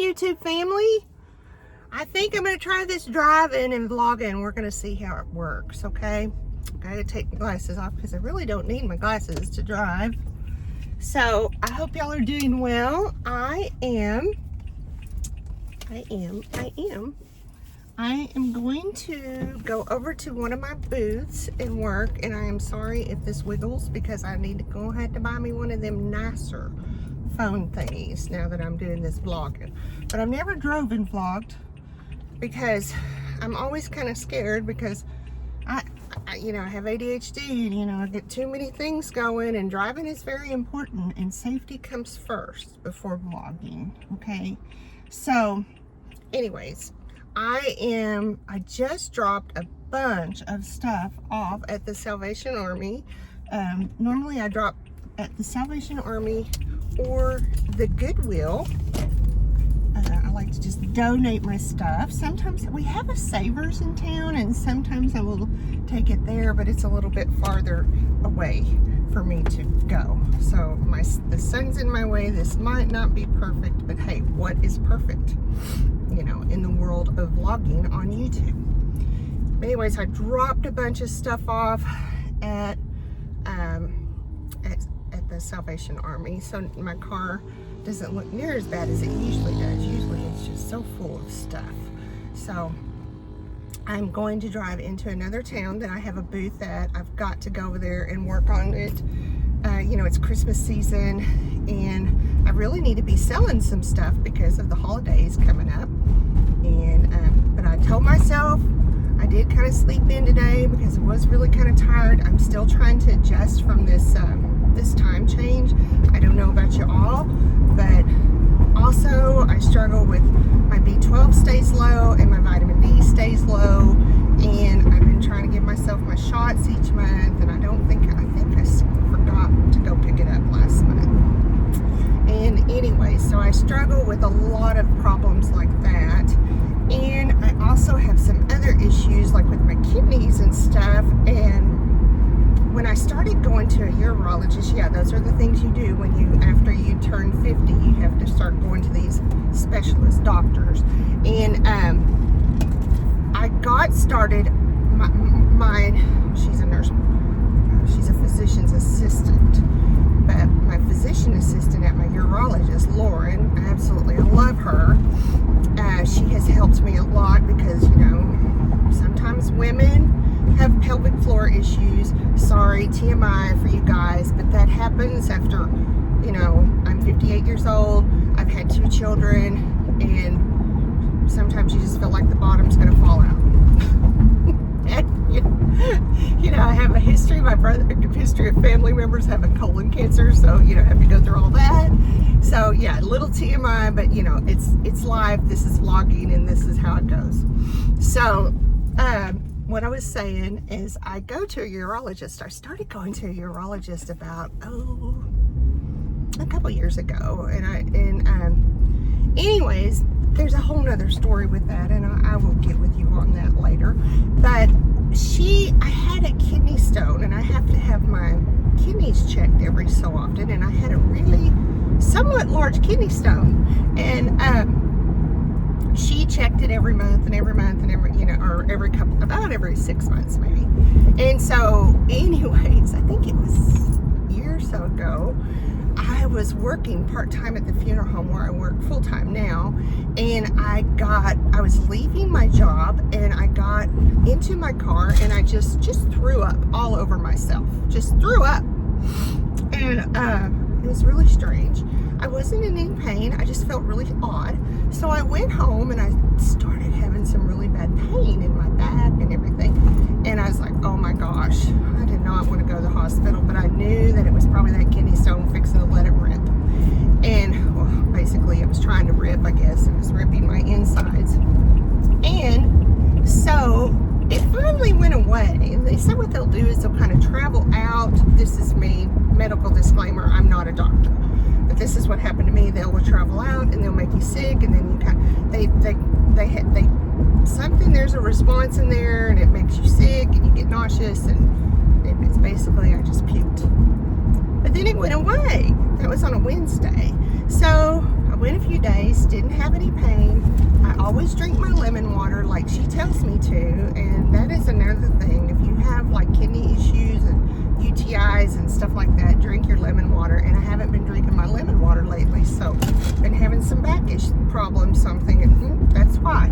YouTube family. I think I'm going to try this driving and vlogging. We're going to see how it works, okay? I got to take my glasses off because I really don't need my glasses to drive. So I hope y'all are doing well. I am going to go over to one of my booths and work, and I am sorry if this wiggles because I need to go ahead to buy me one of them nicer phone thingies now that I'm doing this vlogging. But I've never drove and vlogged because I'm always kind of scared because I have ADHD and, I get too many things going, and driving is very important and safety comes first before vlogging, okay? So anyways, I just dropped a bunch of stuff off at the Salvation Army. Normally I drop at the Salvation Army or the Goodwill. I like to just donate my stuff. Sometimes we have a Savers in town, and sometimes I will take it there, but it's a little bit farther away for me to go. So the sun's in my way. This might not be perfect, but hey, what is perfect? In the world of vlogging on YouTube. But anyways, I dropped a bunch of stuff off at the Salvation Army, so my car doesn't look near as bad as it usually does. Usually it's just so full of stuff. So I'm going to drive into another town that I have a booth at. I've got to go over there and work on it. It's Christmas season, and I really need to be selling some stuff because of the holidays coming up. But I told myself, I did kind of sleep in today because I was really kind of tired. I'm still trying to adjust from this time change. I don't know about you all, but also I struggle with my B12 stays low and my vitamin D stays low, and I've been trying to give myself my shots each month, and I think I forgot to go pick it up last month. And anyway, so I struggle with a lot of problems like that, and I also have some other issues like with my kidneys and stuff. And when I started going to a urologist, yeah, those are the things you do after you turn 50, you have to start going to these specialist doctors. And I got started, she's a nurse, she's a physician's assistant, but my physician assistant at my urologist, Lauren, I love her. She has helped me a lot because, sometimes women have pelvic floor issues. Sorry, TMI for you guys, but that happens after, I'm 58 years old, I've had 2 children, and sometimes you just feel like the bottom's gonna fall out. I have a history, history of family members having colon cancer, so, have to go through all that. So yeah, little TMI, but it's live, this is vlogging, and this is how it goes. So, what I was saying is I go to a urologist. I started going to a urologist about, a couple years ago. Anyways, there's a whole nother story with that, and I will get with you on that later. But I had a kidney stone, and I have to have my kidneys checked every so often, and I had a really somewhat large kidney stone. And, she checked it every month and every 6 months maybe. And so anyways, I think it was a year or so ago, I was working part-time at the funeral home where I work full-time now, and I was leaving my job, and I got into my car, and I just threw up all over myself. Just threw up. And it was really strange. I wasn't in any pain. I just felt really odd. So I went home, and I started having some really bad pain in my back and everything. And I was like, oh my gosh, I did not want to go to the hospital, but I knew that it was probably that kidney stone fixing to let it rip. And well, basically it was trying to rip, I guess. It was ripping my insides. And so it finally went away. And they said what they'll do is they'll kind of travel out. This is me, medical disclaimer, I'm not a doctor. But this is what happened to me. They will travel out, and they'll make you sick, and then you there's a response in there, and it makes you sick, and you get nauseous, and it's basically I just puked. But then it went away. That was on a Wednesday. So I went a few days, didn't have any pain. I always drink my lemon water like she tells me to, and that is another thing. If you have like kidney issues and UTIs and stuff like that, drink your lemon water. And I haven't been drinking my lemon water lately, so been having some backish problems, something, and that's why.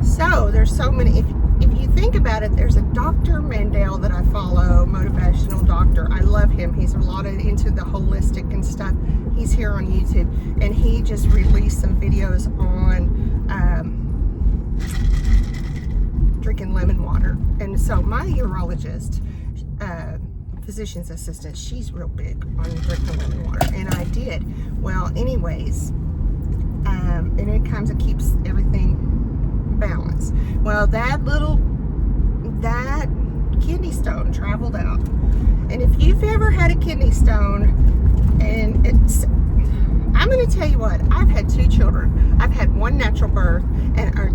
So there's so many. If you think about it, there's a Dr. Mandel that I follow, motivational doctor. I love him. He's a lot into the holistic and stuff. He's here on YouTube, and he just released some videos on drinking lemon water. And so my urologist, physician's assistant, she's real big on drinking lemon water, and I did. Well, anyways, and it kind of keeps everything balanced. Well, that kidney stone traveled out, and if you've ever had a kidney stone, and I'm going to tell you what, I've had 2 children. I've had one natural birth, and or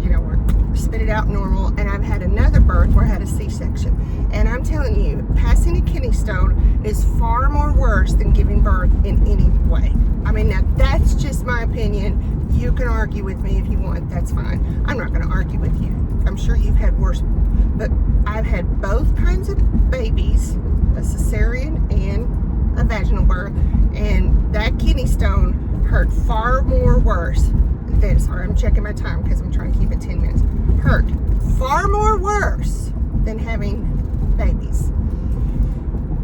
spit it out normal, and I've had another birth where I had a C-section. And I'm telling you, passing a kidney stone is far more worse than giving birth in any way. I mean, now that's just my opinion. You can argue with me if you want, that's fine. I'm not going to argue with you. I'm sure you've had worse, but I've had both kinds of babies, a cesarean and a vaginal birth, and that kidney stone hurt far more worse than, sorry, I'm checking my time because I'm trying to keep it 10 minutes, hurt far more worse than having babies.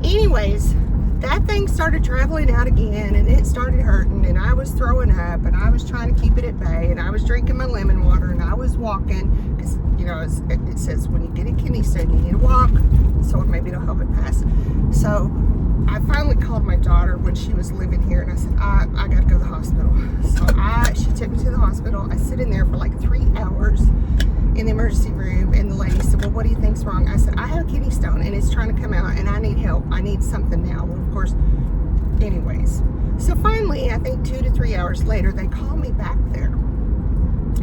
Anyways, that thing started traveling out again, and it started hurting, and I was throwing up, and I was trying to keep it at bay, and I was drinking my lemon water, and I was walking, because it says when you get a kidney stone you need to walk, so maybe it'll help it pass. So I finally called my daughter when she was living here, and I said, I gotta go to the hospital. So she took me to the hospital. I sit in there for like 3 hours in the emergency room, and the lady said, well, what do you think's wrong? I said, I have a kidney stone, and it's trying to come out, and I need help. I need something now. Well, of course, anyways. So finally, I think 2 to 3 hours later, they call me back there.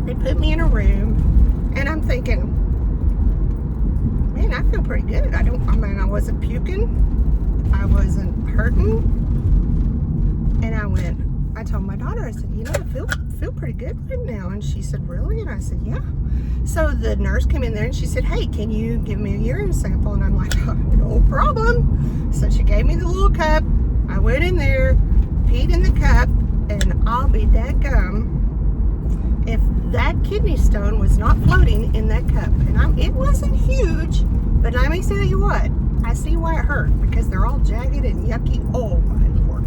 They put me in a room, and I'm thinking, man, I feel pretty good. I wasn't puking. I wasn't hurting. And I told my daughter, I said, I feel pretty good right now. And she said, really? And I said, yeah. So the nurse came in there and she said, hey, can you give me a urine sample? And I'm like, oh, no problem. So she gave me the little cup. I went in there, peed in the cup, and I'll be dadgum if that kidney stone was not floating in that cup. And it wasn't huge, but let me tell you what, I see why it hurt, because they're all jagged and yucky. Oh my Lord.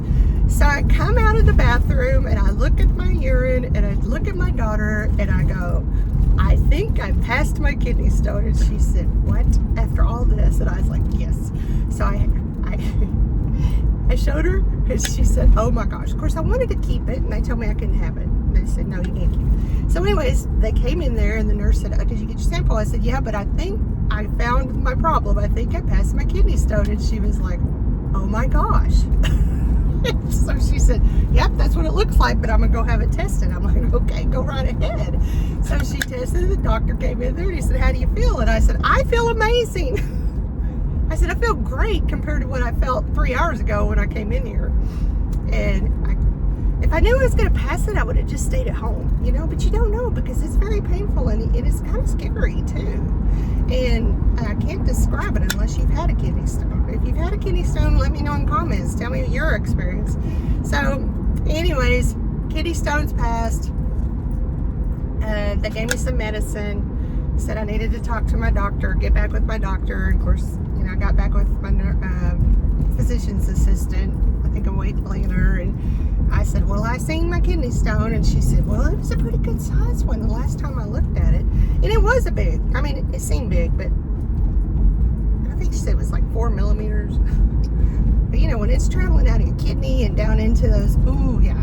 So I come out of the bathroom and I look at my urine and I look at my daughter and I go, I think I passed my kidney stone. And she said, what? After all this? And I was like, yes. So I showed her, and she said, oh my gosh. Of course, I wanted to keep it, and they told me I couldn't have it. They said, no, you can't keep it. So anyways, they came in there, and the nurse said, oh, did you get your sample? I said, yeah, but I think I found my problem. I think I passed my kidney stone. And she was like, oh my gosh. So she said, yep, that's what it looks like, but I'm going to go have it tested. I'm like, okay, go right ahead. So she tested it. The doctor came in there, and he said, how do you feel? And I said, I feel amazing. I said, I feel great compared to what I felt 3 hours ago when I came in here. And if I knew I was going to pass it, I would have just stayed at home, but you don't know, because it's very painful, and it's kind of scary too. And I can't describe it unless you've had a kidney stone. If you've had a kidney stone, let me know in comments. Tell me your experience. So anyways, kidney stones passed. They gave me some medicine. Said I needed to talk to my doctor, get back with my doctor. And of course, I got back with my physician's assistant. I think I'm waiting later. And I said, well, I seen my kidney stone. And she said, well, it was a pretty good size one the last time I looked at it. And it was it seemed big, but I think she said it was like 4 millimeters. But when it's traveling out of your kidney and down into those, ooh, yeah.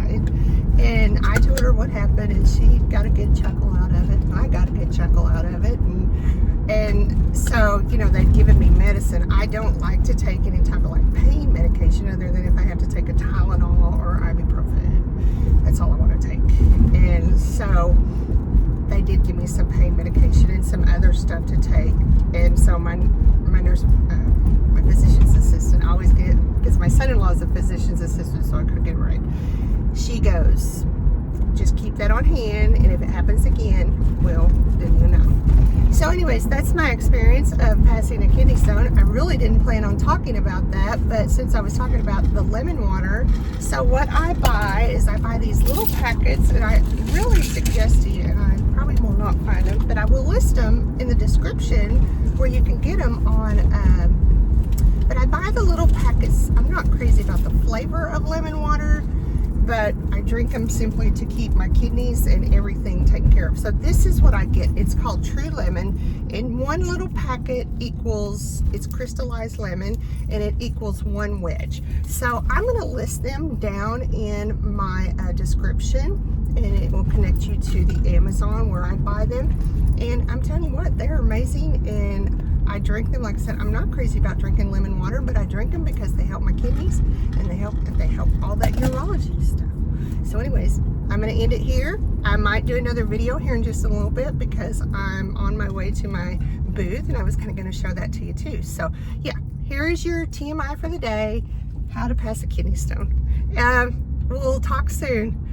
And I told her what happened, and she got a good chuckle out of it. And I got a good chuckle out of it. And so, they've given me medicine. I don't like to take any type of pain medication other than if I have to take a Tylenol or ibuprofen. That's all I want to take. And so they did give me some pain medication and some other stuff to take. And so my nurse, my physician's assistant, I always get, because my son-in-law is a physician's assistant, so I could get it right. She goes, just keep that on hand, and if it happens again, well, then you know. So anyways, that's my experience of passing a kidney stone. I really didn't plan on talking about that, but since I was talking about the lemon water, so what I buy is I buy these little packets, and I really suggest to you, and I probably will not find them, but I will list them in the description where you can get them on, but I buy the little packets. I'm not crazy about the flavor of lemon water, but I drink them simply to keep my kidneys and everything taken care of. So this is what I get. It's called True Lemon. In one little packet equals, it's crystallized lemon, and it equals 1 wedge. So I'm gonna list them down in my description, and it will connect you to the Amazon where I buy them. And I'm telling you what, they're amazing, and I drink them. Like I said, I'm not crazy about drinking lemon water, but I drink them because they help my kidneys, and they help all that urology stuff. So anyways, I'm going to end it here. I might do another video here in just a little bit because I'm on my way to my booth, and I was kind of going to show that to you too. So yeah, here is your TMI for the day, how to pass a kidney stone. We'll talk soon.